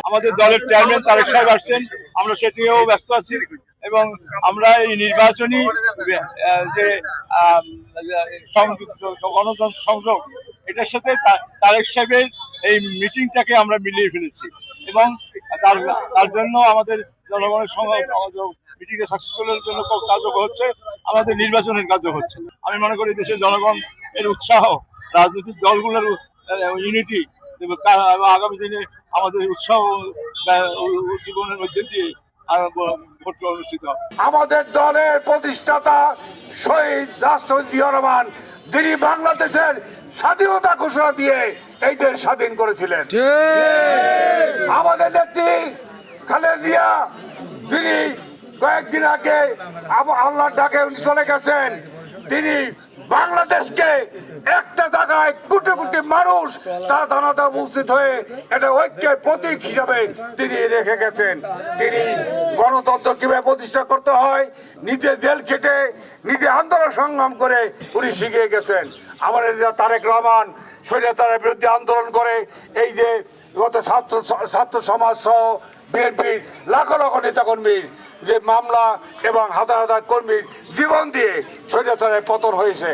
আমাদের দলের চেয়ারম্যান তারেক সাহেব আসছেন, আমরা সেটিও ব্যস্ত আছি এবং আমরা এই নির্বাচনী যে গণতন্ত্র সংযোগ এটার সাথে তারেক সাহেবের এই মিটিংটাকে আমরা মিলিয়ে ফেলেছি এবং তার জন্য আমাদের জনগণের সঙ্গে মিটিংটা সাকসেসফুলের জন্য কাজও হচ্ছে, আমাদের নির্বাচনের কাজও হচ্ছে। আমি মনে করি দেশের জনগণ এর উৎসাহ, রাজনৈতিক দলগুলোর ইউনিটি আগামী দিনে আমাদের উৎসাহ জীবনের মধ্যে দিয়ে ভোট অনুষ্ঠিত হবে। আমাদের দলের প্রতিষ্ঠাতা শহীদ রাষ্ট্রপতি জিয়া রহমান যিনি বাংলাদেশের স্বাধীনতা ঘোষণা দিয়ে এই দেশ স্বাধীন করেছিলেন। আমাদের নেত্রী খালেদা জিয়া তিনি কয়েকদিন আগে আল্লাহর ডাকে চলে গেছেন। তিনি বাংলাদেশকে একটা জায়গায় কোটি কোটি মানুষ তা দানাতে উপস্থিত হয়ে এটা ঐক্যের প্রতীক হিসাবে তিনি রেখে গেছেন। তিনি গণতন্ত্র কিভাবে প্রতিষ্ঠা করতে হয় নিজে জেল খেটে নিজে আন্দোলন সংগ্রাম করে উনি শিখিয়ে গেছেন। আমাদের তারেক রহমান স্বৈরাচারের বিরুদ্ধে আন্দোলন করে এই যে গত ছাত্র সমাজ সহ বিএনপির লাখ লাখ নেতাকর্মীর যে মামলা এবং হাজার হাজার কর্মীর জীবন দিয়ে স্বৈরাচারের পতন হয়েছে।